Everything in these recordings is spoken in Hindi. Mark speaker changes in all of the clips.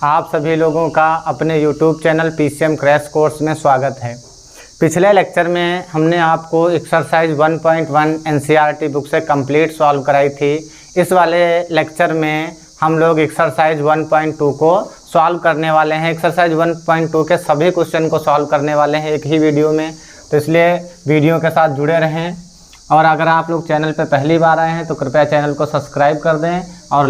Speaker 1: आप सभी लोगों का अपने YouTube channel PCM crash course में स्वागत है। पिछले लेक्चर में हमने आपको एक्सरसाइज 1.1 NCERT बुक से कंप्लीट सॉल्व कराई थी। इस वाले लेक्चर में हम लोग एक्सरसाइज 1.2 को सॉल्व करने वाले हैं। एक्सरसाइज 1.2 के सभी क्वेश्चन को सॉल्व करने वाले हैं एक ही वीडियो में, तो इसलिए वीडियो के साथ जुड़े रहें। और अगर आप लोग चैनल पर पहली बार आए हैं तो कृपया चैनल को सब्सक्राइब कर दें और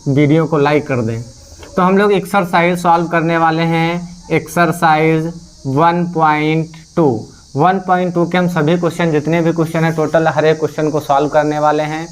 Speaker 1: वीडियो को लाइक कर दें। तो हम लोग एक्सरसाइज सॉल्व करने वाले हैं। एक्सरसाइज 1.2 के हम सभी क्वेश्चन, जितने भी क्वेश्चन हैं टोटल, हर एक क्वेश्चन को सॉल्व करने वाले हैं।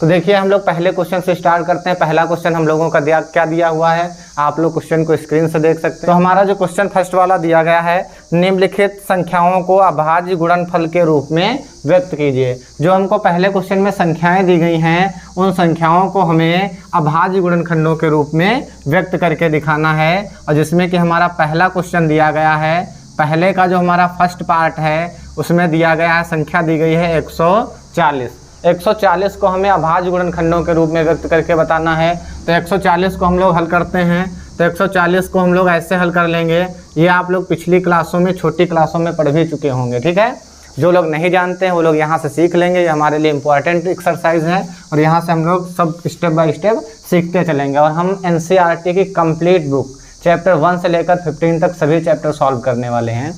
Speaker 1: तो देखिए हम लोग पहले क्वेश्चन से स्टार्ट करते हैं। पहला क्वेश्चन हम लोगों का क्या दिया हुआ है, आप लोग क्वेश्चन को स्क्रीन से देख सकते हैं। तो हमारा जो क्वेश्चन फर्स्ट वाला दिया गया है, निम्नलिखित संख्याओं को अभाज्य गुणनफल के रूप में व्यक्त कीजिए। जो हमको पहले क्वेश्चन में संख्याएं दी गई हैं, उन संख्याओं को हमें अभाज्य गुणनखंडों के रूप में व्यक्त करके दिखाना है। और जिसमें कि हमारा पहला क्वेश्चन दिया गया है, पहले का जो हमारा फर्स्ट पार्ट है उसमें दिया गया है, संख्या दी गई है 140। 140 को हमें अभाज्य गुणनखंडों के रूप में व्यक्त करके बताना है। तो 140 को हम लोग हल करते हैं। तो 140 को हम लोग ऐसे हल कर लेंगे, ये आप लोग पिछली क्लासों में, छोटी क्लासों में पढ़ भी चुके होंगे, ठीक है। जो लोग नहीं जानते हैं वो लोग यहाँ से सीख लेंगे, ये हमारे लिए इम्पोर्टेंट एक्सरसाइज है और यहाँ से हम लोग सब स्टेप बाय स्टेप सीखते चलेंगे। और हम NCERT की कंप्लीट बुक चैप्टर 1 से लेकर 15 तक सभी चैप्टर सॉल्व करने वाले हैं।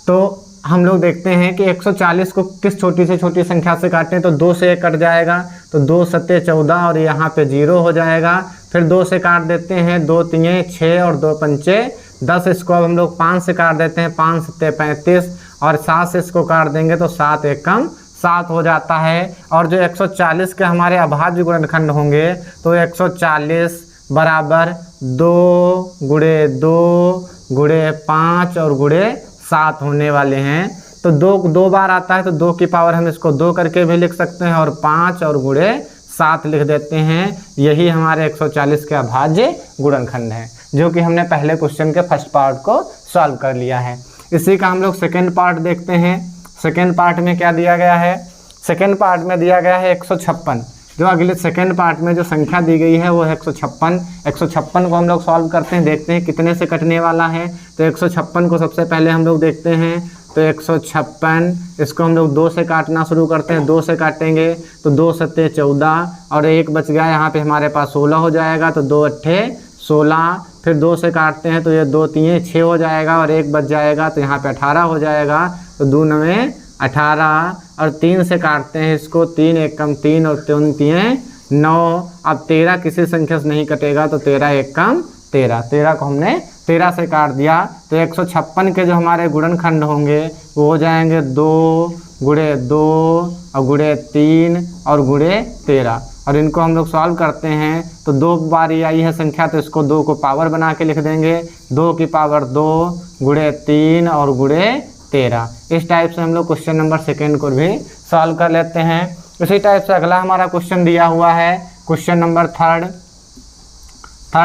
Speaker 1: तो हम लोग देखते हैं कि 140 को किस छोटी से छोटी संख्या से काटें। तो 2 से 1 कट जाएगा, तो 2 सत्ते 14 और यहाँ पे 0 हो जाएगा। फिर 2 से काट देते हैं, 2 तिये 6 और 2 पंचे 10। इसको अब हम लोग 5 से काट देते हैं, 5 सत्ते 35 और 7 से इसको काट देंगे तो 7 एकम 7 हो जाता है। और जो 140 के हमारे अभाज्य गुणनखंड होंगे तो 140 बराबर 2 गुणे 2 गुणे 5 और गुणे 7 होने वाले हैं। तो 2 बार आता है तो 2 की पावर हम इसको 2 करके भी लिख सकते हैं और 5 और गुणे 7 लिख देते हैं। यही हमारे 140 के अभाज्य गुणनखंड है, जो कि हमने पहले क्वेश्चन के फर्स्ट पार्ट को सॉल्व कर लिया है। इसी का हम लोग सेकेंड पार्ट देखते हैं। सेकेंड पार्ट में क्या दिया गया है, सेकेंड पार्ट में दिया गया है 156। जो अगले सेकेंड पार्ट में जो संख्या दी गई है वो है 156। 156 को हम लोग सॉल्व करते हैं, देखते हैं कितने से कटने वाला है। तो 156 को सबसे पहले हम लोग देखते हैं। तो 156 इसको हम लोग 2 से काटना शुरू करते हैं। 2 से काटेंगे तो 2 सत्ते 14 और 1 बच गया, यहाँ पे हमारे पास 16 हो जाएगा। तो 2 अट्ठे 16। फिर 2 से काटते हैं तो ये 2 तिये 6 हो जाएगा और 1 बच जाएगा, तो यहाँ पे 18 हो जाएगा। तो 2 9 18 और 3 से काटते हैं इसको, 3 एकम 3 और 3 तिये 9। अब 13 किसी संख्या से नहीं कटेगा तो 13 एकम 13। 13 को हमने 13 से काट दिया। तो 156 के जो हमारे गुणनखंड होंगे वो हो जाएंगे 2 गुणे 2 और गुणे 3 और गुणे 13। और इनको हम लोग सॉल्व करते हैं तो 2 बार ये आई है संख्या, तो इसको 2 को पावर बना के लिख देंगे। 2 की पावर 2 गुणे 3 और गुणे 13। इस टाइप से हम लोग क्वेश्चन नंबर सेकेंड को भी सॉल्व कर लेते हैं। इसी टाइप से अगला हमारा क्वेश्चन दिया हुआ है, क्वेश्चन नंबर थर्ड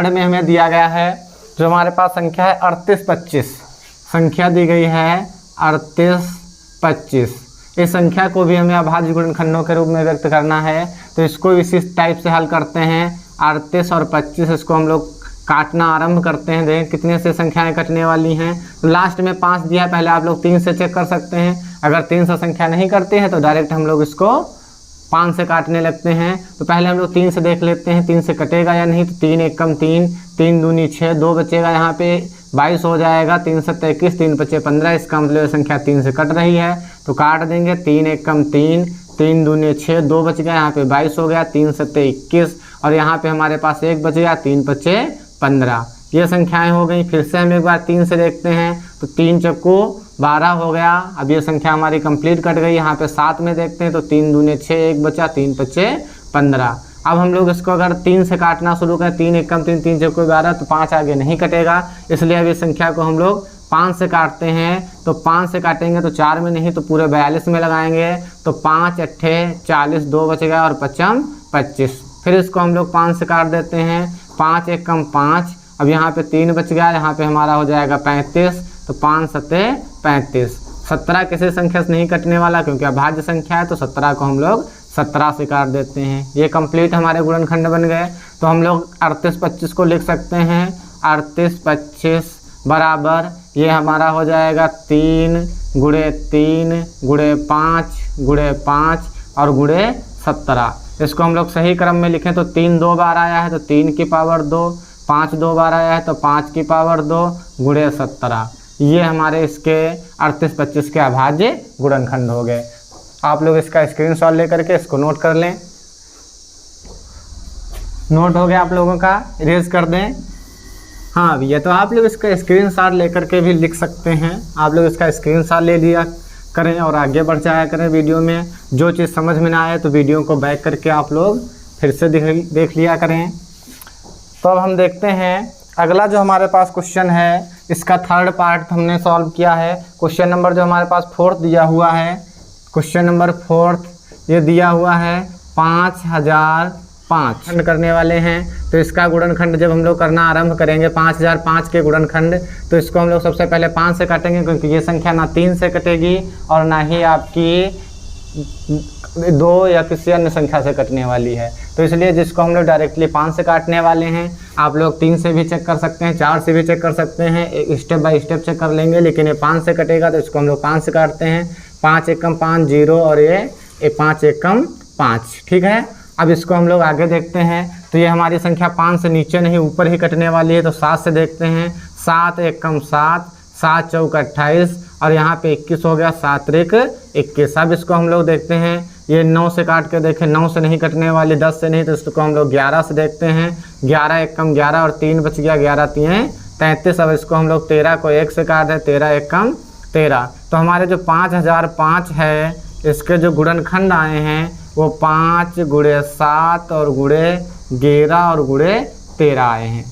Speaker 1: में हमें दिया गया है, जो हमारे पास संख्या है 3825। संख्या दी गई है 3825। इस संख्या को भी हमें अभाज्य गुणनखंडों के रूप में व्यक्त करना है। तो इसको इसी टाइप से हल करते हैं। 38 और 25 इसको हम लोग काटना आरंभ करते हैं। देखें कितने से संख्याएं कटने वाली हैं। तो लास्ट में 5 दिया है, पहले आप लोग 3 से चेक कर सकते हैं। अगर 3 से संख्या नहीं करते हैं तो डायरेक्ट हम लोग इसको 5 से काटने लगते हैं। तो पहले हम लोग 3 से देख लेते हैं 3 से कटेगा या नहीं। तो 3 एकम 3, 3 दूनी 6, 2 बचेगा, यहाँ पे 22 हो जाएगा। 3 सत्ते 21, 3 पचे 15। इसका मतलब संख्या 3 से कट रही है तो काट देंगे। 3 एकम 3, 3 दूनी 6, 2 बच गया, यहाँ पे 22 हो गया। 3 सत्ते 21 और यहाँ पे हमारे पास 1 बच गया, 3 पचे 15। ये संख्याएं हो गई। फिर से हम एक बार 3 से देखते हैं तो 3 चक्कू 12 हो गया। अब ये संख्या हमारी कंप्लीट कट गई। यहाँ पे 7 में देखते हैं तो 3 दूने 6, 1 बचा, 3 पचे 15। अब हम लोग इसको अगर 3 से काटना शुरू करें, 3 एकम 3, 3 चक्कू 12, तो 5 आगे नहीं कटेगा। इसलिए अब इस संख्या को हम लोग 5 से काटते हैं। तो 5 से काटेंगे तो 4 में नहीं तो पूरे 42 में लगाएंगे। तो 5 अट्ठे 40, 2 बचेगा और 5 25। फिर इसको हम लोग 5 से काट देते हैं। 5 एकम 5। अब यहाँ पे 3 बच गया, यहाँ पे हमारा हो जाएगा 35। तो 5 सत्ते 35। 17 किसी संख्या से नहीं कटने वाला क्योंकि अभाज्य संख्या है, तो 17 को हम लोग 17 से काट देते हैं। ये कंप्लीट हमारे गुणनखंड बन गए। तो हम लोग 38 25 को लिख सकते हैं 38 25 बराबर ये हमारा हो जाएगा 3 गुणे 3 गुणे 5 गुणे 5 और गुणे 17। इसको हम लोग सही क्रम में लिखें तो 3 2 बार आया है तो 3 की पावर 2, 5 2 बार आया है तो 5 की पावर 2 गुणे 17। ये हमारे इसके 38 25 के अभाज्य गुणनखंड हो गए। आप लोग इसका स्क्रीनशॉट लेकर के इसको नोट कर लें। नोट हो गया आप लोगों का, इरेज कर दें। हाँ भैया, तो आप लोग इसका स्क्रीनशॉट लेकर के भी लिख सकते हैं। आप लोग इसका स्क्रीनशॉट ले लिया करें और आगे बढ़ जाया करें वीडियो में। जो चीज़ समझ में ना आए तो वीडियो को बैक करके आप लोग फिर से देख लिया करें। तो अब हम देखते हैं अगला जो हमारे पास क्वेश्चन है, इसका थर्ड पार्ट हमने सॉल्व किया है। क्वेश्चन नंबर जो हमारे पास 4th दिया हुआ है, क्वेश्चन नंबर 4th ये दिया हुआ है 5005 खंड करने वाले हैं। तो इसका गुणनखंड जब हम लोग करना आरंभ करेंगे 5005 के गुणनखंड, तो इसको हम लोग सबसे पहले 5 से काटेंगे, क्योंकि ये संख्या ना 3 से कटेगी और ना ही आपकी 2 या किसी अन्य संख्या से कटने वाली है। तो इसलिए जिसको हम लोग डायरेक्टली 5 से काटने वाले हैं। आप लोग 3 से भी चेक कर सकते हैं, 4 से भी चेक कर सकते हैं, स्टेप बाय स्टेप चेक कर लेंगे। लेकिन ये 5 से कटेगा तो इसको हम लोग 5 से काटते हैं। 5 एकम 5 0 और ये 5 एकम 5, ठीक है। अब इसको हम लोग आगे देखते हैं। तो ये हमारी संख्या 5 से नीचे नहीं ऊपर ही कटने वाली है। तो 7 से देखते हैं। 7 एकम 7, 7 चौक 28 और यहाँ पे 21 हो गया, 7 त्रिक 21। अब इसको हम लोग देखते हैं, ये 9 से काट के देखें, 9 से नहीं कटने वाली, 10 से नहीं, तो इसको हम लोग 11 से देखते हैं। 11 एकम 11 और 3 बच गया, 11 3 33। अब इसको हम लोग 13 को 1 से काट दें, 13 एकम 13। तो हमारे जो 5005 है, इसके जो गुणनखंड आए हैं वो 5 गुणे 7 और गुणे 11 और गुणे 13 आए हैं।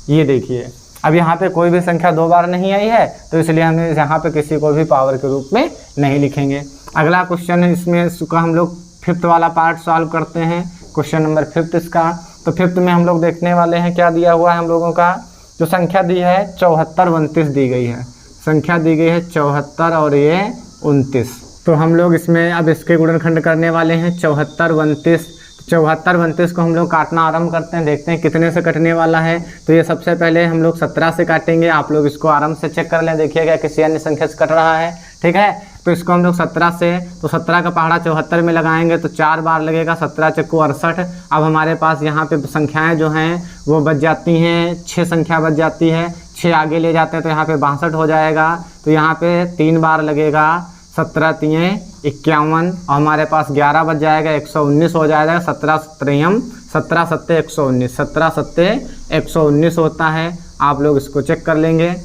Speaker 1: ये देखिए, अब यहाँ पे कोई भी संख्या 2 बार नहीं आई है, तो इसलिए हम यहाँ पे किसी को भी पावर के रूप में नहीं लिखेंगे। अगला क्वेश्चन है, इसमें इसका हम लोग 5th वाला पार्ट सॉल्व करते हैं। क्वेश्चन नंबर 5th इसका। तो 5th में हम लोग देखने वाले हैं क्या दिया हुआ है हम लोगों का। जो संख्या दी है 74 29 दी गई है। संख्या दी गई है 74 और ये 29। तो हम लोग इसमें अब इसके गुणनखंड करने वाले हैं 74 29। 74 29 को हम लोग काटना आरंभ करते हैं, देखते हैं कितने से कटने वाला है। तो ये सबसे पहले हम लोग 17 से काटेंगे। आप लोग इसको आराम से चेक कर लें, देखिएगा किसी अन्य संख्या से कट रहा है, ठीक है। तो इसको हम लोग 17 से, तो 17 का पहाड़ा 74 में लगाएंगे तो 4 बार लगेगा, 17 चक्कू 68। अब हमारे पास यहाँ पे संख्याएँ जो हैं वो बच जाती हैं, 6 संख्या बच जाती है। 6 आगे ले जाते हैं तो यहाँ पे 62 हो जाएगा। तो यहाँ पे 3 बार लगेगा, 17 3 51 और हमारे पास 11 बच जाएगा, 119 हो जाएगा। 17 7 119, 17 7 119 होता है। आप लोग इसको चेक कर लेंगे।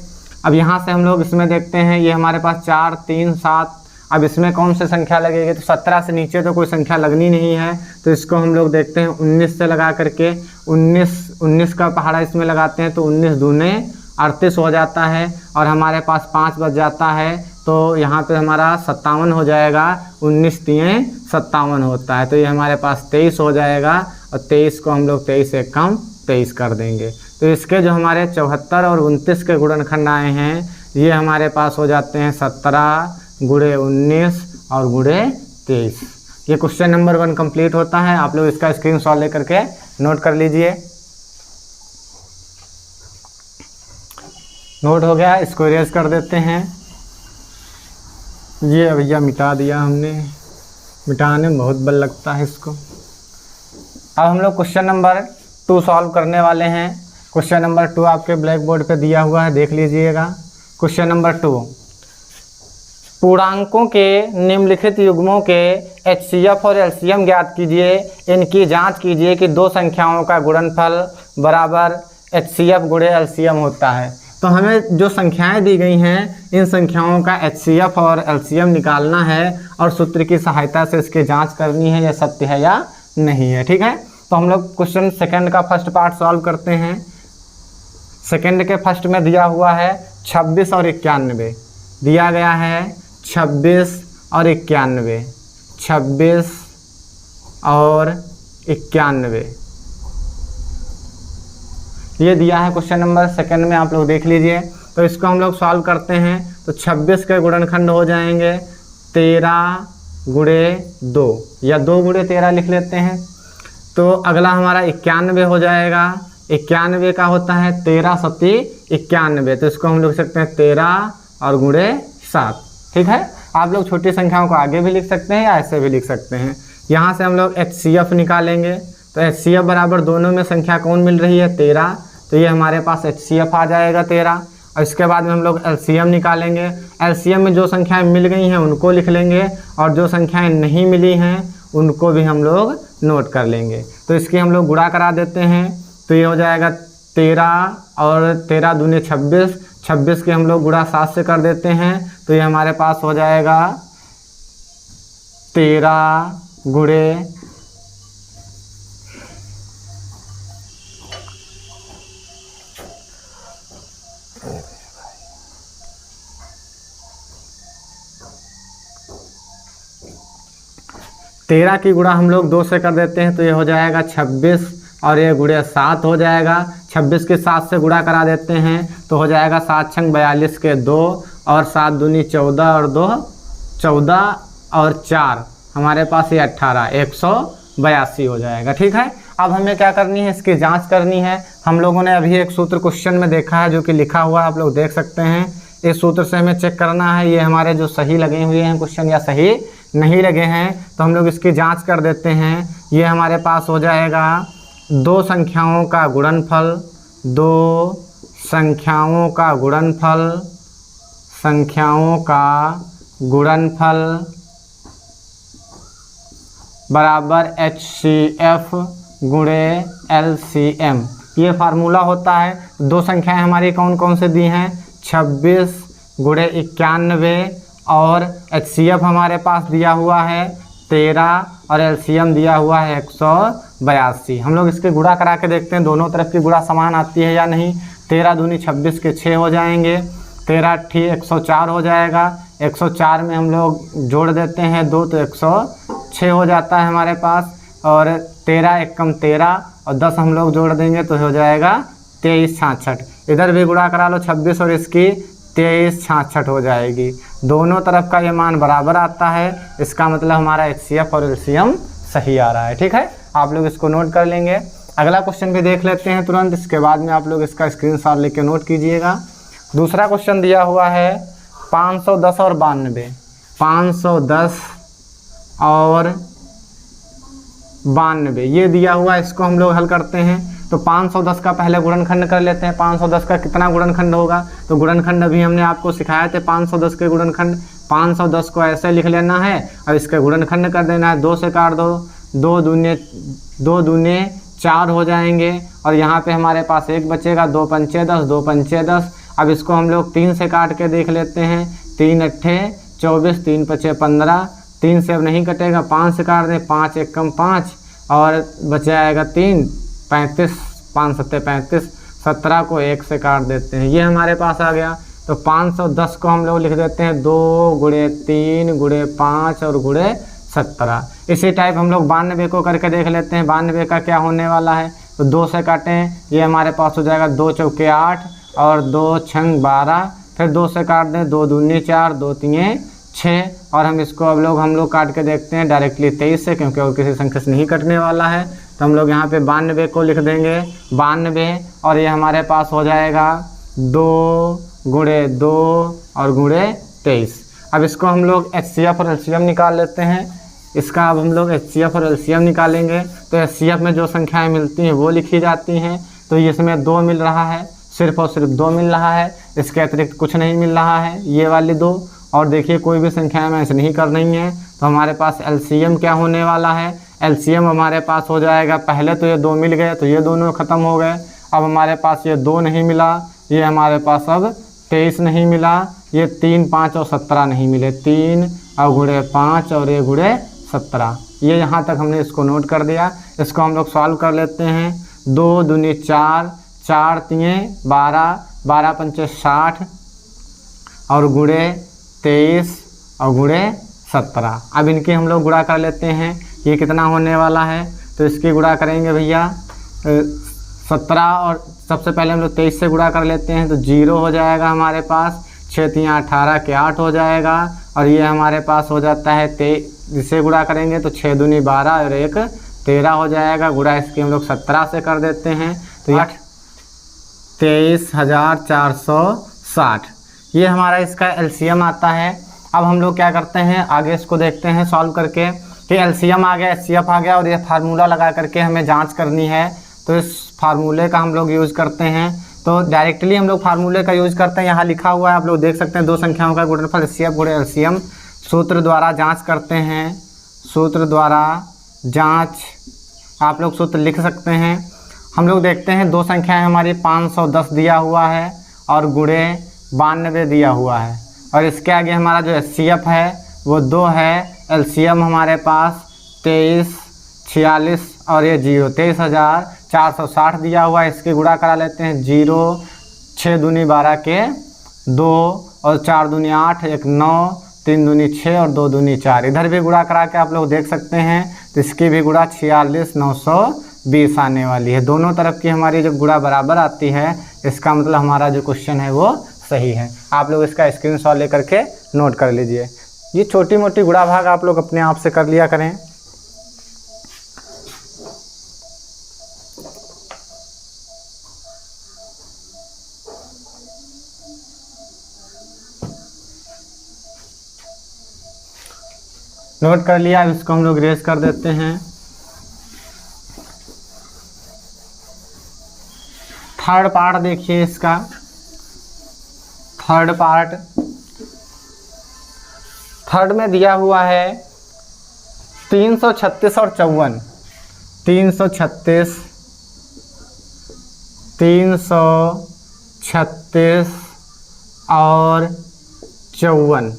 Speaker 1: अब यहाँ से हम लोग इसमें देखते हैं, ये हमारे पास 4 3 7। अब इसमें कौन सी संख्या लगेगी, तो 17 से नीचे तो कोई संख्या लगनी नहीं है। तो इसको हम लोग देखते हैं 19 से लगा करके, 19 का पहाड़ा इसमें लगाते हैं तो 19 दूने 38 हो जाता है और हमारे पास 5 बच जाता है। तो यहाँ पे हमारा 57 हो जाएगा, 19 3 57 होता है। तो ये हमारे पास 23 हो जाएगा और 23 को हम लोग 23 से कम 23 कर देंगे। तो इसके जो हमारे 74 और 29 के गुणनखंड आए हैं, ये हमारे पास हो जाते हैं 17 गुणे 19 और गुणे 23। ये क्वेश्चन नंबर 1 कंप्लीट होता है। आप लोग इसका स्क्रीनशॉट लेकर के नोट कर लीजिए। नोट हो गया, इसको इरेज कर देते हैं। ये भैया मिटा दिया हमने, मिटाने में बहुत बल लगता है इसको। अब हम लोग क्वेश्चन नंबर 2 सॉल्व करने वाले हैं। क्वेश्चन नंबर 2 आपके ब्लैक बोर्ड पे दिया हुआ है, देख लीजिएगा। क्वेश्चन नंबर 2, पूर्णांकों के निम्नलिखित युग्मों के HCF और LCM ज्ञात कीजिए। इनकी जांच कीजिए कि 2 संख्याओं का गुणनफल बराबर HCF गुणे LCM होता है। तो हमें जो संख्याएं दी गई हैं, इन संख्याओं का HCF और LCM निकालना है और सूत्र की सहायता से इसकी जांच करनी है, यह सत्य है या नहीं है, ठीक है। तो हम लोग क्वेश्चन सेकंड का फर्स्ट पार्ट सॉल्व करते हैं। सेकंड के फर्स्ट में दिया हुआ है 26 और 91 दिया गया है। 26 और 91, 26 और 91 ये दिया है क्वेश्चन नंबर सेकंड में, आप लोग देख लीजिए। तो इसको हम लोग सॉल्व करते हैं। तो 26 के गुणनखंड हो जाएंगे 13 गुणे 2 या 2 गुणे 13 लिख लेते हैं। तो अगला हमारा 91 हो जाएगा। 91 का होता है 13 सत्ती 91, तो इसको हम लोग लिख सकते हैं 13 और गुणे 7। ठीक है, आप लोग छोटी संख्याओं को आगे भी लिख सकते हैं या ऐसे भी लिख सकते हैं। यहाँ से हम लोग HCF निकालेंगे, तो HCF बराबर दोनों में संख्या कौन मिल रही है 13, तो ये हमारे पास HCF आ जाएगा 13। और इसके बाद में हम लोग LCM निकालेंगे। LCM में जो संख्याएं मिल गई हैं उनको लिख लेंगे और जो संख्याएं नहीं मिली हैं उनको भी हम लोग नोट कर लेंगे। तो इसकी हम लोग गुणा करा देते हैं, तो ये हो जाएगा 13 और 13 दूनी 26, 26 के हम लोग गुणा 7 से कर देते हैं, तो ये हमारे पास हो जाएगा 13 गुणे 13 की गुणा हम लोग 2 से कर देते हैं, तो ये हो जाएगा 26 और ये गुणे 7 हो जाएगा। 26 के 7 से गुणा करा देते हैं, तो हो जाएगा 7 छंग 42 के 2 और 7 दूनी 14 और 2 14 और 4 हमारे पास ये 18 182 हो जाएगा। ठीक है, अब हमें क्या करनी है, इसकी जांच करनी है। हम लोगों ने अभी एक सूत्र क्वेश्चन में देखा है जो कि लिखा हुआ है, आप लोग देख सकते हैं। इस सूत्र से हमें चेक करना है ये हमारे जो सही लगे हुए हैं क्वेश्चन या सही नहीं लगे हैं, तो हम लोग इसकी जांच कर देते हैं। ये हमारे पास हो जाएगा 2 संख्याओं का गुणनफल, 2 संख्याओं का गुणनफल, संख्याओं का गुणनफल बराबर HCF गुणे LCM। ये फार्मूला होता है। 2 संख्याएं हमारी कौन कौन से दी हैं, 26 गुणे 91 और HCF हमारे पास दिया हुआ है 13 और LCM दिया हुआ है 182। हम लोग इसके गुणा करा के देखते हैं दोनों तरफ की गुणा समान आती है या नहीं। 13 दूनी 26 के 6 हो जाएंगे, 13 ठी 104 हो जाएगा। 104 में हम लोग जोड़ देते हैं 2 तो 106 हो जाता है हमारे पास, और 13 एकम 13 और 10 हम लोग जोड़ देंगे तो हो जाएगा 23 66। इधर भी गुणा करा लो 26 और इसकी 23 66 हो जाएगी। दोनों तरफ का ये मान बराबर आता है, इसका मतलब हमारा HCF और LCM सही आ रहा है। ठीक है, आप लोग इसको नोट कर लेंगे। अगला क्वेश्चन भी देख लेते हैं तुरंत, इसके बाद में आप लोग इसका स्क्रीनशॉट लेके नोट कीजिएगा। दूसरा क्वेश्चन दिया हुआ है 510 और 92, 510 और 92 ये दिया हुआ, इसको हम लोग हल करते हैं। तो 510 का पहले गुणनखंड कर लेते हैं। 510 का कितना गुणनखंड होगा, तो गुणनखंड अभी हमने आपको सिखाए थे 510 के गुणनखंड। 510 को ऐसे लिख लेना है और इसका गुणनखंड कर देना है, 2 से काट दो, 2 दूने 4 हो जाएंगे और यहाँ पे हमारे पास 1 बचेगा, 2 पंचे 10, 2 पंचे 10। अब इसको हम लोग 3 से काट के देख लेते हैं, 3 अट्ठे 24, 3 पचे 15, 3 से अब नहीं कटेगा, 5 से काट दें, 5 एकम 5 और बच जाएगा 3 35, 5 सत्ते 35, 17 को 1 से काट देते हैं, ये हमारे पास आ गया। तो 510 को हम लोग लिख देते हैं 2 गुणे 3 गुणे 5 और गुणे 17। इसी टाइप हम लोग 92 को करके देख लेते हैं। 92 का क्या होने वाला है, तो 2 से काटें, ये हमारे पास हो जाएगा 2 चौके 8 और 2 छंग 12, फिर 2 से काट दें, 2 दूनी 4, 2 तीन 6 और हम इसको अब हम लोग काट के देखते हैं डायरेक्टली 23 से, क्योंकि और किसी संख्या से नहीं कटने वाला है। तो हम लोग यहाँ पे 92 को लिख देंगे 92 और ये हमारे पास हो जाएगा 2 गुणे 2 और गुणे 23। अब इसको हम लोग HCF और LCM निकाल लेते हैं। इसका अब हम लोग HCF और LCM निकालेंगे तो HCF में जो संख्याएं मिलती हैं वो लिखी जाती हैं। तो इसमें 2 मिल रहा है, सिर्फ और सिर्फ 2 मिल रहा है, इसके अतिरिक्त कुछ नहीं मिल रहा है, ये वाली 2। और देखिए कोई भी संख्या में ऐसे नहीं करनी है। तो हमारे पास LCM क्या होने वाला है, LCM हमारे पास हो जाएगा, पहले तो ये 2 मिल गए तो ये दोनों ख़त्म हो गए। अब हमारे पास ये 2 नहीं मिला, ये हमारे पास अब 23 नहीं मिला, ये 3 5 और 17 नहीं मिले, 3 और गुणे 5 और ये गुणे 17। ये यहाँ तक हमने इसको नोट कर दिया। इसको हम लोग सॉल्व कर लेते हैं। 2 दूनी 4, 4 तीन 12, 12 पंचे 60 और गुणे 23 और गुणे 17। अब इनकी हम लोग गुणा कर लेते हैं, ये कितना होने वाला है, तो इसकी गुणा करेंगे भैया 17 और सबसे पहले हम लोग 23 से गुणा कर लेते हैं, तो 0 हो जाएगा हमारे पास, 6 3 18 के 8 हो जाएगा और ये हमारे पास हो जाता है 23, जिसे गुणा करेंगे तो 6 दूनी 12 और 1 13 हो जाएगा। गुणा इसकी हम लोग 17 से कर देते हैं, तो 23,460 ये हमारा इसका एलसीएम आता है। अब हम लोग क्या करते हैं, आगे इसको देखते हैं सॉल्व करके कि एलसीएम आ गया, एचसीएफ आ गया और ये फार्मूला लगा करके हमें जांच करनी है। तो इस फार्मूले का हम लोग यूज़ करते हैं। तो डायरेक्टली हम लोग फार्मूले का यूज़ करते हैं। यहाँ लिखा हुआ है, आप लोग देख सकते हैं, दो संख्याओं का गुणनफल एचसीएफ गुणे एलसीएम सूत्र द्वारा जाँच करते हैं। सूत्र द्वारा जाँच आप लोग सूत्र लिख सकते हैं। हम लोग देखते हैं दो संख्याएं हमारी 510 दिया हुआ है और गुणे 92 दिया हुआ है और इसके आगे हमारा जो एचसीएफ है वो 2 है। एलसीएम हमारे पास 23, 46 और ये 0, 23,460 दिया हुआ है। इसके गुणा करा लेते हैं। 0, 6 दूनी 12 के 2 और 4 दूनी 8, 1 9, 3 दूनी 6 और 2 दूनी 4। इधर भी गुणा करा के आप लोग देख सकते हैं। तो इसकी भी गुणा 46,920 आने वाली है। दोनों तरफ की हमारी जब गुणा बराबर आती है इसका मतलब हमारा जो क्वेश्चन है वो सही है। आप लोग इसका स्क्रीनशॉट लेकर के नोट कर लीजिए। ये छोटी मोटी गुणा भाग आप लोग अपने आप से कर लिया करें। नोट कर लिया, अब इसको हम लोग रेज कर देते हैं। थर्ड पार्ट देखिए इसका। थर्ड पार्ट, थर्ड में दिया हुआ है 336 और 54। 336 और 54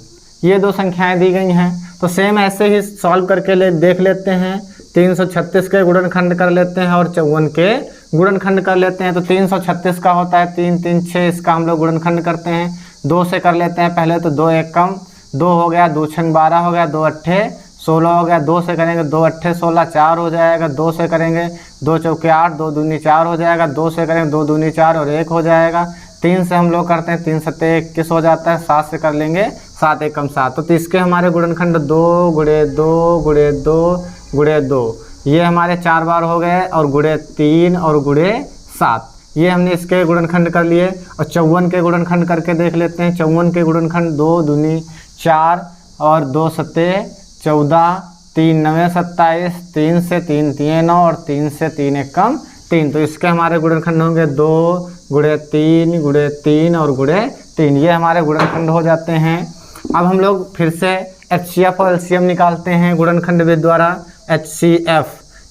Speaker 1: ये दो संख्याएं दी गई हैं। तो सेम ऐसे ही सॉल्व करके देख लेते हैं। 336 के गुणनखंड कर लेते हैं और 54 के गुणनखंड कर लेते हैं। तो 336 का होता है 3 3 6, इसका हम लोग गुणनखंड करते हैं। 2 से कर लेते हैं पहले। तो 2 1 कम 2 हो गया, 2 6 12 हो गया, 2 अट्ठे 16 हो गया। 2 से करेंगे 2 अट्ठे 16, 4 हो जाएगा। 2 से करेंगे 2 चौके 8, 2 दूनी 4 हो जाएगा। 2 से करेंगे 2 दूनी 4 और 1 हो जाएगा। 3 से हम लोग करते हैं 3 सत्ते 21 हो जाता है। 7 से कर लेंगे 7 1 कम 7। तो इसके हमारे गुणनखंड 2 गुणे 2 गुणे 2 गुणे 2 ये हमारे 4 बार हो गए और गुणे 3 और गुणे 7 ये हमने इसके गुणनखंड कर लिए। और 54 के गुणनखंड करके देख लेते हैं। 54 के गुणनखंड 2 दूनी 4 और 2 सत्ते 14, 3 9 27, 3 से 3 3 9 और 3 से 3 1 कम 3। तो इसके हमारे गुणनखंड होंगे 2 गुणे 3 गुणे 3 और गुणे 3 ये हमारे गुणनखंड हो जाते हैं। अब हम लोग फिर से एचसीएफ और एलसीएम निकालते हैं गुणनखंड विधि द्वारा। एचसीएफ,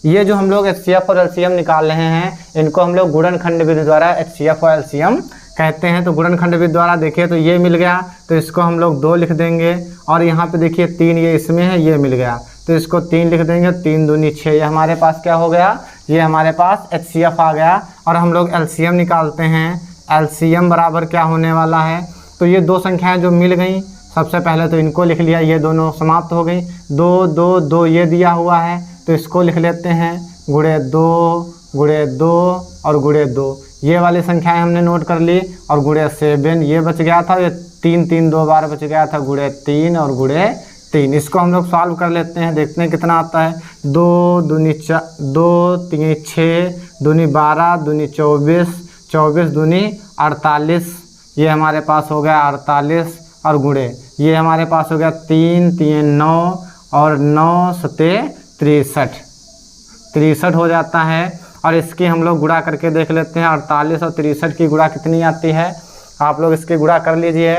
Speaker 1: ये जो हम लोग एचसीएफ और एलसीएम निकाल रहे हैं इनको हम लोग गुणनखंड विधि द्वारा एचसीएफ और एलसीएम कहते हैं। तो गुणनखंड विधि द्वारा देखिए तो ये मिल गया, तो इसको हम लोग 2 लिख देंगे। और यहाँ पे देखिए 3 ये इसमें है, ये मिल गया तो इसको 3 लिख देंगे। 3 दूनी 6 ये हमारे पास क्या हो गया, ये हमारे पास एचसीएफ आ गया। और हम लोग एलसीएम निकालते हैं। एलसीएम बराबर क्या होने वाला है, तो ये दो संख्याएं जो मिल गई सबसे पहले तो इनको लिख लिया, ये दोनों समाप्त हो गई। 2 2 2 ये दिया हुआ है तो इसको लिख लेते हैं। गुणे 2 गुणे 2 और गुणे 2 ये वाली संख्याएं हमने नोट कर ली। और गुणे 7 ये बच गया था, ये 3 3 2 बार बच गया था। गुणे 3 और गुणे 3 इसको हम लोग सॉल्व कर लेते हैं, देखते हैं कितना आता है। 2 दूनी 2 3 6 दूनी 12 दूनी 24 24 दूनी 48 ये हमारे पास हो गया 48 और गुणे ये हमारे पास हो गया 3 3 9 और 9 सत्ते 63 हो जाता है। और इसकी हम लोग गुणा करके देख लेते हैं। 48 और 63 की गुणा कितनी आती है, आप लोग इसकी गुणा कर लीजिए।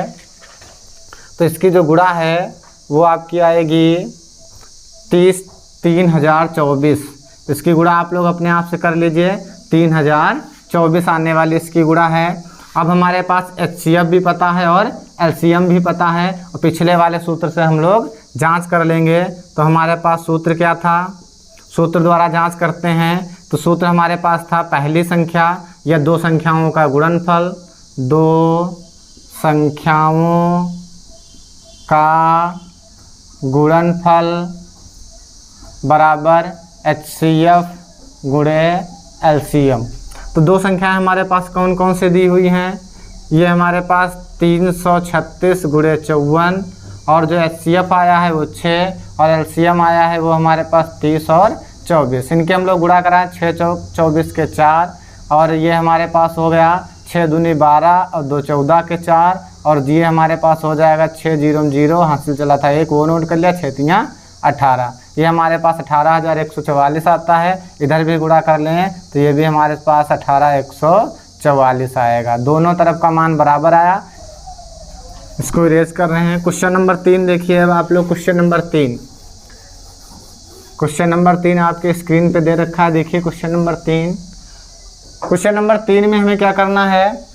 Speaker 1: तो इसकी जो गुणा है वो आपकी आएगी 30,024। इसकी गुणा आप लोग अपने आप से कर लीजिए। 3024 आने वाली इसकी गुणा है। अब हमारे पास एचसीएफ भी पता है और एलसीएम भी पता है और पिछले वाले सूत्र से हम लोग जांच कर लेंगे। तो हमारे पास सूत्र क्या था, सूत्र द्वारा जांच करते हैं। तो सूत्र हमारे पास था पहली संख्या या दो संख्याओं का गुणनफल, 2 संख्याओं का गुणनफल बराबर एचसीएफ गुणे एलसीएम। तो दो संख्याएं हमारे पास कौन कौन से दी हुई हैं, ये हमारे पास 336 गुणे 54 और जो एचसीएफ आया है वो 6 और एलसीएम आया है वो हमारे पास 30 और 24। इनके हम लोग गुणा कराएं। 6 चौक 24 के 4 और ये हमारे पास हो गया 6 दूनी 12 और 2 14 के 4, और ये हमारे पास हो जाएगा 6 0 0 हासिल चला था 1 वो नोट कर लिया, 6 3 18, ये हमारे पास 18,144 आता है। इधर भी गुणा कर लें तो ये भी हमारे पास 18,144 आएगा। दोनों तरफ का मान बराबर आया। इसको इरेज कर रहे हैं। क्वेश्चन नंबर 3 देखिए अब आप लोग। क्वेश्चन नंबर 3 आपके स्क्रीन पे दे रखा है। देखिए क्वेश्चन नंबर 3 में हमें क्या करना है,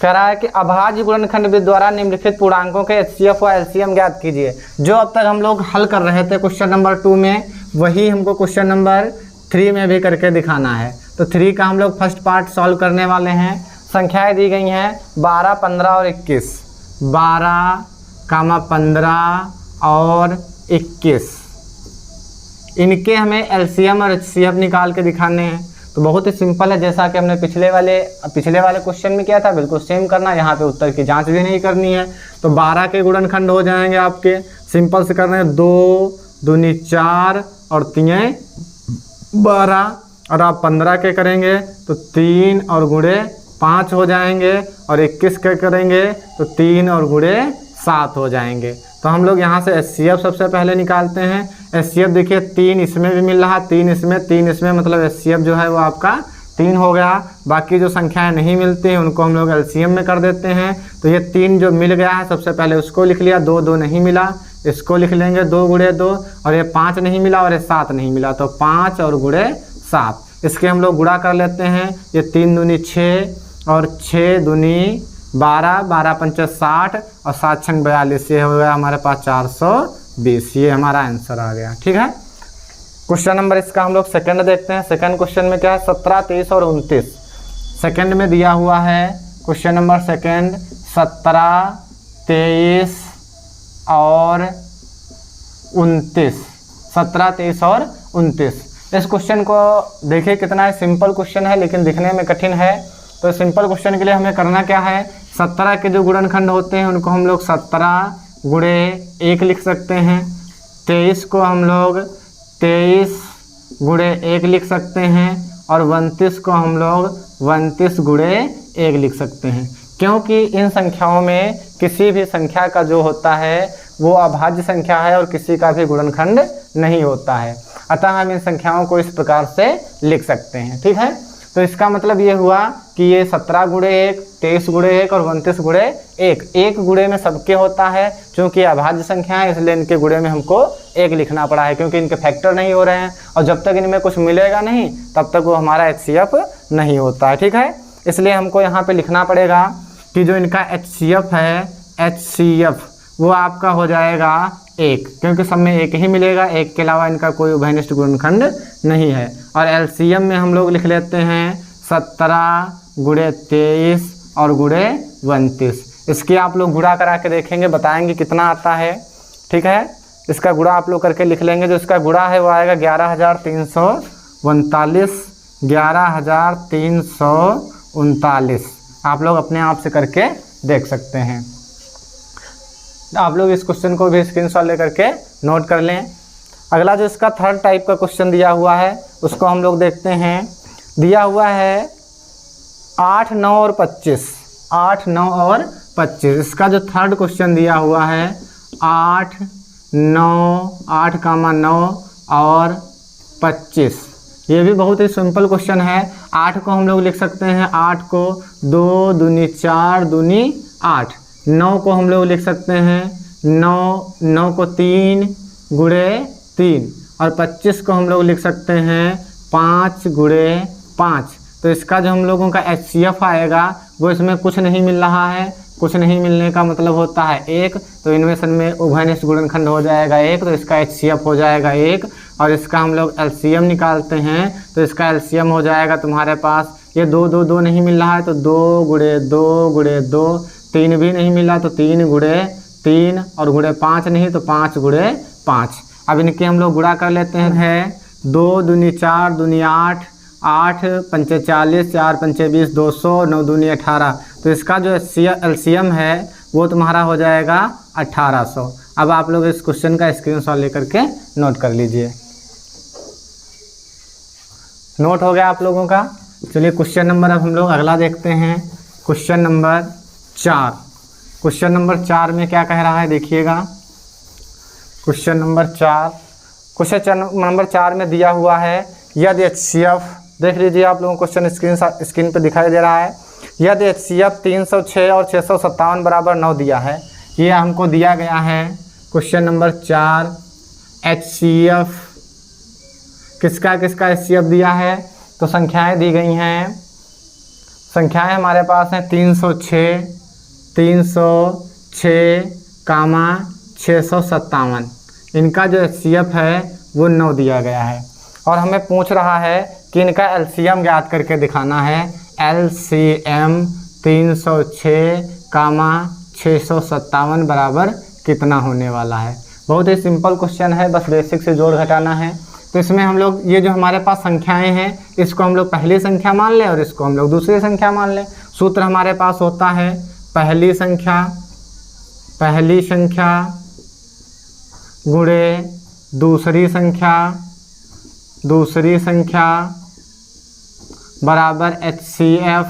Speaker 1: कह रहा है कि अभाज्य गुणनखंड विधि द्वारा निम्नलिखित पूर्णांकों के एचसीएफ व एलसीएम ज्ञात कीजिए। जो अब तक हम लोग हल कर रहे थे क्वेश्चन नंबर 2 में, वही हमको क्वेश्चन नंबर 3 में भी करके दिखाना है। तो 3 का हम लोग फर्स्ट पार्ट सॉल्व करने वाले हैं। संख्याएं दी गई हैं 12, 15 और 21। 12, 15 और 21, इनके हमें एलसीएम और एचसीएफ निकाल के दिखाने हैं। तो बहुत ही सिंपल है, जैसा कि हमने पिछले वाले क्वेश्चन में किया था, बिल्कुल सेम करना। यहाँ पे उत्तर की जांच भी नहीं करनी है। तो 12 के गुणनखंड हो जाएंगे आपके, सिंपल से करने हैं 2 दूनी 4 और 3 12, और आप 15 के करेंगे तो 3 और गुणे 5 हो जाएंगे, और 21 के करेंगे तो 3 और गुणे 7 हो जाएंगे। तो हम लोग यहाँ से एचसीएफ सबसे पहले निकालते हैं। एचसीएफ देखिए 3 इसमें भी मिल रहा, 3 इसमें, मतलब एचसीएफ जो है वो आपका 3 हो गया। बाकी जो संख्याएं नहीं मिलती हैं उनको हम लोग एलसीएम में कर देते हैं। तो ये 3 जो मिल गया है सबसे पहले उसको लिख लिया, 2 नहीं मिला, इसको लिख लेंगे 2 गुणे 2, और ये 5 नहीं मिला और ये 7 नहीं मिला, तो 5 और गुणे 7। इसके हम लोग गुणा कर लेते हैं। ये 3 दूनी 6 और 6 दूनी 12, 12 पंचे 60 और 7 छंग 42, ये हो गया हमारे पास 420। ये हमारा आंसर आ गया। ठीक है। क्वेश्चन नंबर इसका हम लोग सेकंड देखते हैं। सेकंड क्वेश्चन में क्या है, 17, 23 और 29 सेकंड में दिया हुआ है। क्वेश्चन नंबर सेकंड 17, 23 और 29, 17, 23 और 29। इस क्वेश्चन को देखिए कितना सिंपल क्वेश्चन है, लेकिन दिखने में कठिन है। तो सिंपल क्वेश्चन के लिए हमें करना क्या है, 17 के जो गुणनखंड होते हैं उनको हम लोग 17 गुणे 1 लिख सकते हैं। 23 को हम लोग 23 गुणे 1 लिख सकते हैं, और 29 को हम लोग 29 गुणे 1 लिख सकते हैं। क्योंकि इन संख्याओं में किसी भी संख्या का जो होता है वो अभाज्य संख्या है और किसी का भी गुणनखंड नहीं होता है। अतः हम इन संख्याओं को इस प्रकार से लिख सकते हैं। ठीक है। तो इसका मतलब ये हुआ कि ये 17 गुणे 1, 23 गुणे 1 और 29 गुणे 1, एक गुणे में सबके होता है। चूँकि अभाज्य संख्या है इसलिए इनके गुणे में हमको 1 लिखना पड़ा है, क्योंकि इनके फैक्टर नहीं हो रहे हैं, और जब तक इनमें कुछ मिलेगा नहीं तब तक वो हमारा एचसीएफ नहीं होता है। ठीक है। इसलिए हमको यहाँ पे लिखना पड़ेगा कि जो इनका एचसीएफ है, एचसीएफ वो आपका हो जाएगा 1, क्योंकि सब में 1 ही मिलेगा, 1 के अलावा इनका कोई उभयनिष्ठ गुणनखंड नहीं है। और एलसीएम में हम लोग लिख लेते हैं 17 गुणे 23 और गुणे 29। इसकी आप लोग गुणा करा के देखेंगे, बताएंगे कितना आता है। ठीक है। इसका गुणा आप लोग करके लिख लेंगे। जो इसका गुणा है वो आएगा 11,339, 11,339। आप लोग अपने आप से करके देख सकते हैं। आप लोग इस क्वेश्चन को भी स्क्रीनशॉट लेकर के नोट कर लें। अगला जो इसका थर्ड टाइप का क्वेश्चन दिया हुआ है उसको हम लोग देखते हैं। दिया हुआ है 8, 9 और 25, 8, 9 और 25। इसका जो थर्ड क्वेश्चन दिया हुआ है 8, 9, 8,9 और 25। ये भी बहुत ही सिंपल क्वेश्चन है। 8 को हम लोग लिख सकते हैं, 8 को 2 दूनी 4 दूनी 8। 9 को हम लोग लिख सकते हैं, 9 को 3 गुणे 3, और 25 को हम लोग लिख सकते हैं 5 गुणे 5। तो इसका जो हम लोगों का एचसीएफ आएगा वो इसमें कुछ नहीं मिल रहा है। कुछ नहीं मिलने का मतलब होता है 1, तो इनमें में उभयनिष्ठ गुणनखंड हो जाएगा 1, तो इसका एचसीएफ हो जाएगा 1। और इसका हम लोग एलसीएम निकालते हैं तो इसका एलसीएम हो जाएगा तुम्हारे पास, ये 2, 2, 2 नहीं मिल रहा है तो 2 गुणे 2 गुणे 2, 3 भी नहीं मिला तो 3 गुणे 3, और गुणे 5 नहीं तो 5 गुणे 5। अब इनके हम लोग गुणा कर लेते हैं। 2 दूनी 4 दूनी 8, 8 पंचे 40, 4 पंचे 20, 200, 9 दूनी 18। तो इसका जो एलसीएम है वो तुम्हारा हो जाएगा 1800। अब आप लोग इस क्वेश्चन का स्क्रीनशॉट लेकर के नोट कर लीजिए। नोट हो गया आप लोगों का। चलिए क्वेश्चन नंबर अब हम लोग अगला देखते हैं, क्वेश्चन नंबर 4। क्वेश्चन नंबर 4 में क्या कह रहा है देखिएगा। क्वेश्चन नंबर 4 में दिया हुआ है यदि HCF, देख लीजिए आप लोगों को क्वेश्चन स्क्रीन पे दिखाई दे रहा है। यदि HCF 306 और 657 बराबर 9 दिया है, ये हमको दिया गया है। क्वेश्चन नंबर 4 HCF किसका किसका HCF दिया है, तो संख्याएं दी गई हैं। संख्याएं हमारे पास हैं 306, 657। इनका जो HCF है वो 9 दिया गया है और हमें पूछ रहा है कि इनका LCM ज्ञात करके दिखाना है। LCM 306, 657 बराबर कितना होने वाला है। बहुत ही सिंपल क्वेश्चन है, बस बेसिक से जोड़ घटाना है। तो इसमें हम लोग ये जो हमारे पास संख्याएं हैं इसको हम लोग पहली संख्या मान लें और इसको हम लोग दूसरी संख्या मान लें। सूत्र हमारे पास होता है पहली संख्या गुणे दूसरी संख्या बराबर HCF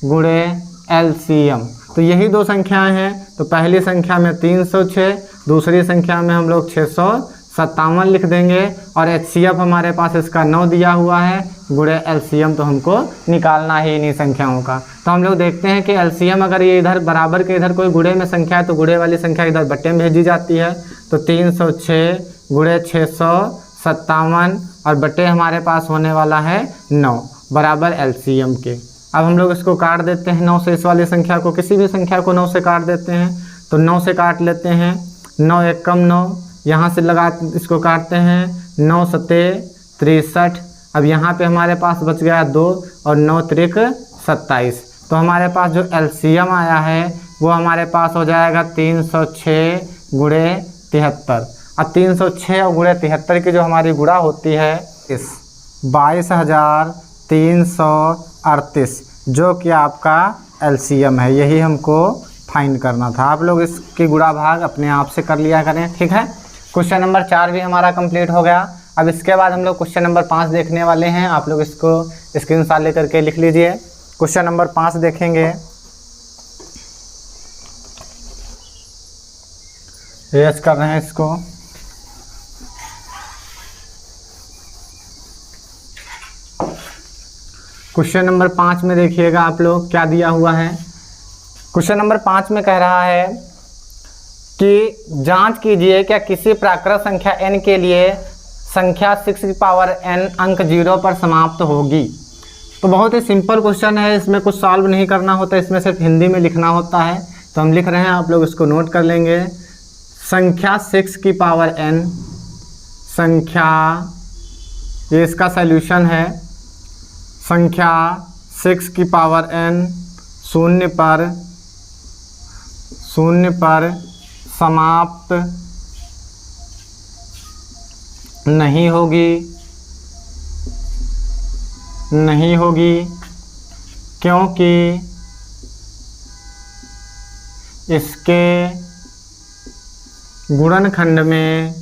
Speaker 1: गुणे LCM। तो यही दो संख्याएं हैं। तो पहली संख्या में 306, दूसरी संख्या में हम लोग 657 लिख देंगे और HCF हमारे पास इसका 9 दिया हुआ है गुणे LCM तो हमको निकालना है इन्हीं संख्याओं का। तो हम लोग देखते हैं कि LCM अगर ये इधर बराबर के इधर कोई गुणे में संख्या है तो गुणे वाली संख्या इधर बट्टे में भेजी जाती है। तो 306 गुणे 657 और बट्टे हमारे पास होने वाला है 9 बराबर LCM के। अब हम लोग इसको काट देते हैं 9 से, इस वाली संख्या को, किसी भी संख्या को 9 से काट देते हैं। तो 9 से काट लेते हैं, 9 एकम 9, यहाँ से लगा इसको काटते हैं 9 सते 63। अब यहाँ पे हमारे पास बच गया 2 और 9 त्रिक 27। तो हमारे पास जो LCM आया है वो हमारे पास हो जाएगा 306 गुणे 73। अब 306 और गुणे 73 की जो हमारी गुणा होती है इस 22,338 जो कि आपका LCM है। यही हमको फाइंड करना था। आप लोग इसकी गुणा भाग अपने आप से कर लिया करें, ठीक है। क्वेश्चन नंबर 4 भी हमारा कंप्लीट हो गया। अब इसके बाद हम लोग क्वेश्चन नंबर 5 देखने वाले हैं। आप लोग इसको स्क्रीनशॉट लेकर के लिख लीजिए। क्वेश्चन नंबर 5 देखेंगे, रेज कर रहे हैं इसको। क्वेश्चन नंबर 5 में देखिएगा आप लोग क्या दिया हुआ है। क्वेश्चन नंबर 5 में कह रहा है कि जांच कीजिए क्या किसी प्राकृत संख्या n के लिए संख्या 6 की पावर n अंक 0 पर समाप्त होगी। तो बहुत ही सिंपल क्वेश्चन है, इसमें कुछ सॉल्व नहीं करना होता, इसमें सिर्फ हिंदी में लिखना होता है। तो हम लिख रहे हैं, आप लोग इसको नोट कर लेंगे। संख्या 6 की पावर n, संख्या, ये इसका सॉल्यूशन है। संख्या 6 की पावर n शून्य पर समाप्त नहीं होगी क्योंकि इसके गुणनखंड में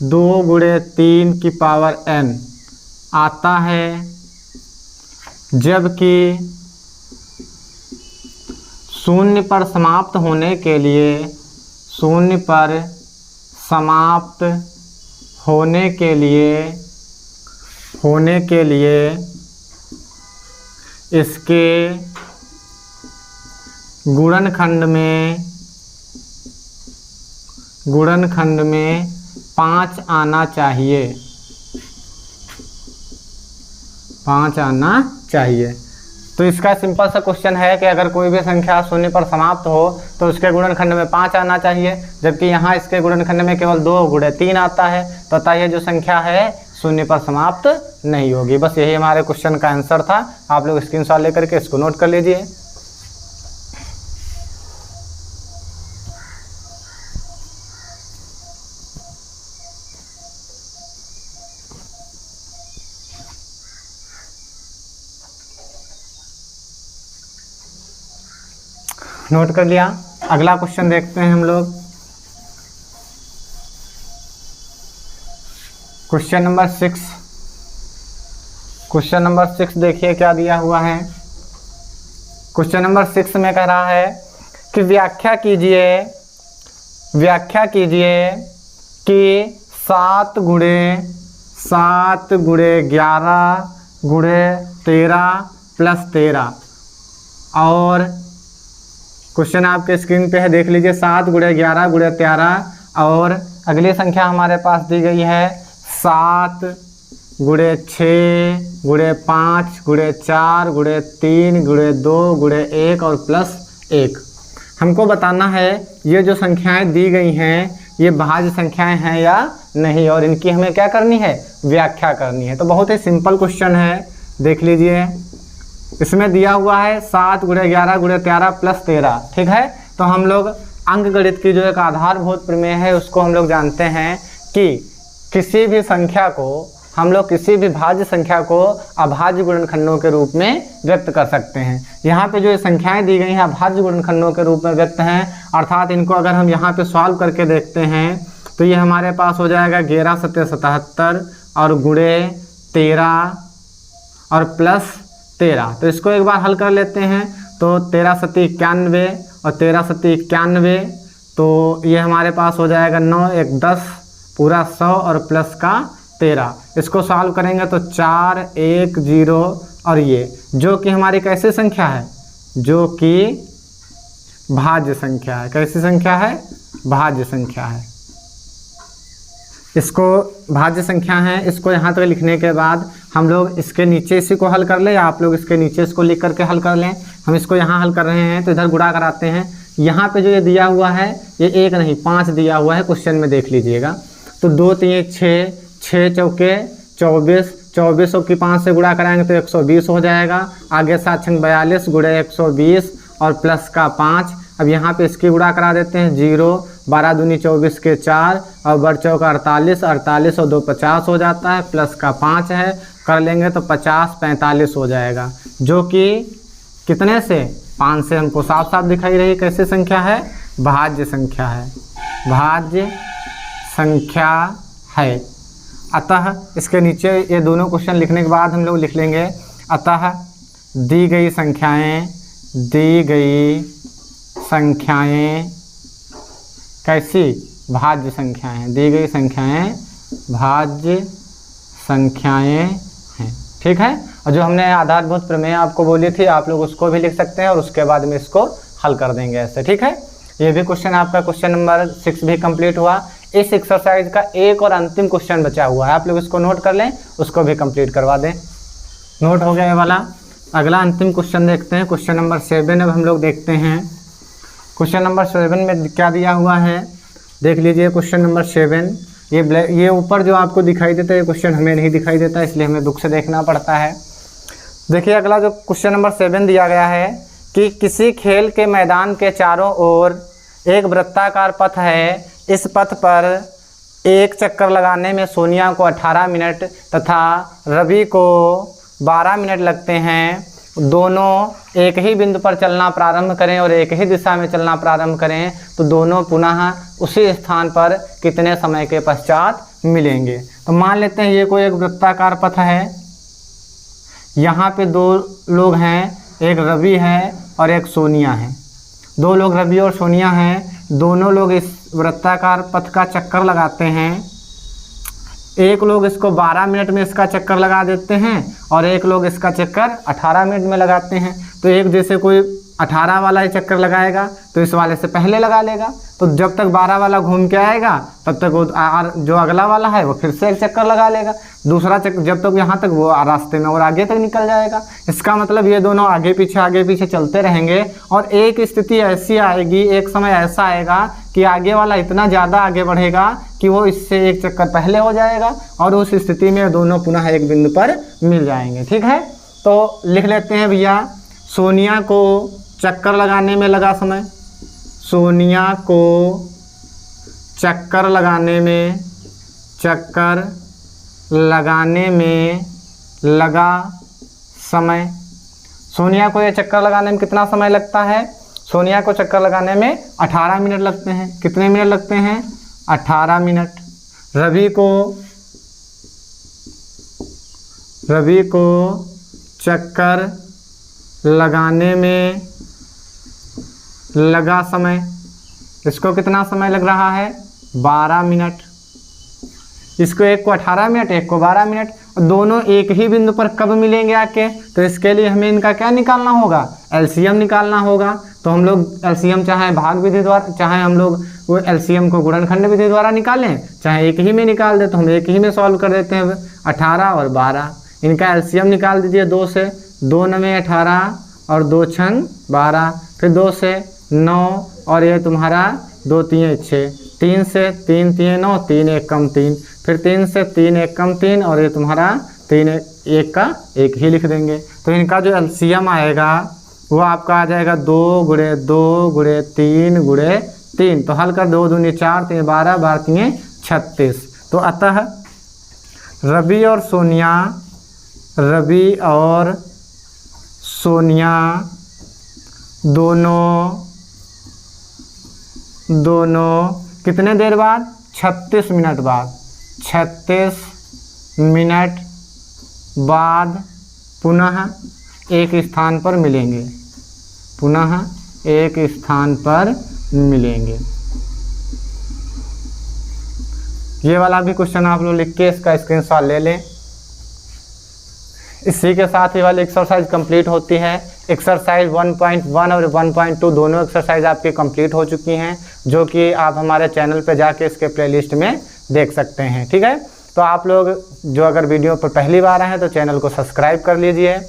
Speaker 1: 2 गुणे 3 की पावर n आता है, जबकि शून्य पर समाप्त होने के लिए इसके गुणनखंड में 5 आना चाहिए। तो इसका सिंपल सा क्वेश्चन है कि अगर कोई भी संख्या शून्य पर समाप्त हो तो उसके गुणनखंड में 5 आना चाहिए, जबकि यहाँ इसके गुणनखंड में केवल 2 गुणे 3 आता है। तो अतः ये जो संख्या है शून्य पर समाप्त नहीं होगी। बस यही हमारे क्वेश्चन का आंसर था। आप लोग स्क्रीनशॉट लेकर के इसको नोट कर लीजिए। नोट कर लिया। अगला क्वेश्चन देखते हैं हम लोग। क्वेश्चन नंबर 6, क्वेश्चन नंबर 6 देखिए क्या दिया हुआ है। क्वेश्चन नंबर 6 में कह रहा है कि व्याख्या कीजिए कि 7 गुणे 11 गुणे 13 प्लस 13, और क्वेश्चन आपके स्क्रीन पे है, देख लीजिए। 7 गुणे 11 गुणे 13, और अगली संख्या हमारे पास दी गई है 7 गुणे 6 गुणे 5 गुणे 4 गुणे 3 गुणे 2 गुणे 1 और प्लस 1। हमको बताना है ये जो संख्याएं दी गई हैं ये भाज्य संख्याएं हैं या नहीं, और इनकी हमें क्या करनी है, व्याख्या करनी है। तो बहुत ही सिंपल क्वेश्चन है, देख लीजिए। इसमें दिया हुआ है 7 गुणे 11 गुणे 13 प्लस 13, ठीक है। तो हम लोग अंक गणित की जो एक आधारभूत प्रमेय है उसको हम लोग जानते हैं कि किसी भी संख्या को हम लोग किसी भी भाज्य संख्या को अभाज्य गुणनखंडों के रूप में व्यक्त कर सकते हैं। यहाँ पे जो ये संख्याएं दी गई हैं अभाज्य गुणनखंडों के रूप में व्यक्त हैं, अर्थात इनको अगर हम यहाँ पे सॉल्व करके देखते हैं तो ये हमारे पास हो जाएगा 11 सत्ते 77 और गुणे 13 और प्लस 13। तो इसको एक बार हल कर लेते हैं। तो 13 सत्ते 91 और 13 सत्ते 91, तो ये हमारे पास हो जाएगा 9 1 10 पूरा 100 और प्लस का 13। इसको सॉल्व करेंगे तो 4 1 0, और ये जो कि हमारी कैसी संख्या है, जो कि भाज्य संख्या है। कैसी संख्या है, भाज्य संख्या है। इसको भाज्य संख्या है। इसको यहाँ तक लिखने के बाद हम लोग इसके नीचे इसी को हल कर लें, या आप लोग इसके नीचे इसको लिख करके हल कर लें। हम इसको यहाँ हल कर रहे हैं तो इधर गुणा कराते हैं। यहाँ पे जो ये दिया हुआ है ये 1 नहीं 5 दिया हुआ है क्वेश्चन में, देख लीजिएगा। तो 2 3 6, 6 चौके 24, 24 की 5 से गुणा कराएंगे तो 120 हो जाएगा। आगे 7 छंग 42 गुणे 120 और प्लस का 5। अब यहाँ पे इसकी गुणा करा देते हैं 0, 12 दूनी 24 के 4 और बड़ चौका 48, 48 और 2 50 हो जाता है, प्लस का 5 है, कर लेंगे तो 50 45 हो जाएगा, जो कि कितने से 5 से हमको साफ साफ दिखाई रही कैसी संख्या है, भाज्य संख्या है, भाज्य संख्या है। अतः इसके नीचे ये दोनों क्वेश्चन लिखने के बाद हम लोग लिख लेंगे, अतः दी गई संख्याएं कैसी, भाज्य संख्याएं हैं। दी गई संख्याएं भाज्य संख्याएं हैं, ठीक है। और जो हमने आधारभूत प्रमेय आपको बोली थी आप लोग उसको भी लिख सकते हैं और उसके बाद में इसको हल कर देंगे ऐसे, ठीक है। ये भी क्वेश्चन आपका क्वेश्चन नंबर 6 भी कंप्लीट हुआ। इस एक्सरसाइज का एक और अंतिम क्वेश्चन बचा हुआ है, आप लोग इसको नोट कर लें, उसको भी कंप्लीट करवा दें। नोट हो गया ये वाला। अगला अंतिम क्वेश्चन देखते हैं, क्वेश्चन नंबर 7 अब हम लोग देखते हैं। क्वेश्चन नंबर 7 में क्या दिया हुआ है, देख लीजिए। क्वेश्चन नंबर 7, ये ऊपर जो आपको दिखाई देता है ये क्वेश्चन हमें नहीं दिखाई देता, इसलिए हमें बुक से देखना पड़ता है। देखिए अगला जो क्वेश्चन नंबर 7 दिया गया है कि किसी खेल के मैदान के चारों ओर एक वृत्ताकार पथ है, इस पथ पर एक चक्कर लगाने में सोनिया को 18 मिनट तथा रवि को 12 मिनट लगते हैं। दोनों एक ही बिंदु पर चलना प्रारंभ करें और एक ही दिशा में चलना प्रारंभ करें तो दोनों पुनः उसी स्थान पर कितने समय के पश्चात मिलेंगे। तो मान लेते हैं ये कोई एक वृत्ताकार पथ है, यहाँ पे 2 लोग हैं, एक रवि है और एक सोनिया है। 2 लोग रवि और सोनिया हैं, दोनों लोग इस वृत्ताकार पथ का चक्कर लगाते हैं। एक लोग इसको 12 मिनट में इसका चक्कर लगा देते हैं और एक लोग इसका चक्कर 18 मिनट में लगाते हैं। तो एक जैसे कोई 18 वाला ही चक्कर लगाएगा तो इस वाले से पहले लगा लेगा, तो जब तक 12 वाला घूम के आएगा तब तक वो जो अगला वाला है वो फिर से एक चक्कर लगा लेगा, दूसरा चक्कर जब तक यहाँ तक वो रास्ते में और आगे तक निकल जाएगा। इसका मतलब ये दोनों आगे पीछे चलते रहेंगे और एक स्थिति ऐसी आएगी, एक समय ऐसा आएगा कि आगे वाला इतना ज़्यादा आगे बढ़ेगा कि वो इससे एक चक्कर पहले हो जाएगा और उस स्थिति में दोनों पुनः एक बिंदु पर मिल जाएंगे, ठीक है। तो लिख लेते हैं भैया, सोनिया को चक्कर लगाने में लगा समय, सोनिया को चक्कर लगाने में लगा समय। सोनिया को ये चक्कर लगाने में कितना समय लगता है, सोनिया को चक्कर लगाने में 18 मिनट लगते हैं। कितने मिनट लगते हैं, 18 मिनट। रवि को रवि को चक्कर लगाने में लगा समय, इसको कितना समय लग रहा है? 12 मिनट। इसको एक को 18 मिनट, एक को 12 मिनट, दोनों एक ही बिंदु पर कब मिलेंगे आके? तो इसके लिए हमें इनका क्या निकालना होगा? एलसीएम निकालना होगा। तो हम लोग एलसीएम चाहे भाग विधि द्वारा, चाहे हम लोग वो एलसीएम को गुणनखंड विधि द्वारा निकालें, चाहे एक ही में निकाल दे, तो हम एक ही में सॉल्व कर देते हैं। 18 और 12, इनका एलसीएम निकाल दीजिए 2 से, 2 9 18 और 2 6 12, फिर 2 से 9 और ये तुम्हारा 2 3 6, 3 से 3 3 9, 3 1 कम 3, फिर 3 से 3 1 कम 3 और ये तुम्हारा 3 1 का 1 ही लिख देंगे। तो इनका जो एलसीएम आएगा वो आपका आ जाएगा 2 गुणे 2 गुणे 3 गुणे 3। तो हल कर 2 दूनी 4, 3 12, 12 3 36। तो अतः रवि और सोनिया दोनों कितने देर बाद? 36 मिनट बाद। 36 मिनट बाद पुनः एक स्थान पर मिलेंगे, पुनः एक स्थान पर मिलेंगे। ये वाला भी क्वेश्चन आप लोग लिख के इसका स्क्रीनशॉट ले लें। इसी के साथ ये वाली एक्सरसाइज कंप्लीट होती है। एक्सरसाइज 1.1 और 1.2 दोनों एक्सरसाइज आपकी कंप्लीट हो चुकी हैं, जो कि आप हमारे चैनल पे जाके इसके प्लेलिस्ट में देख सकते हैं। ठीक है, तो आप लोग जो अगर वीडियो पर पहली बार आए हैं तो चैनल को सब्सक्राइब कर लीजिए।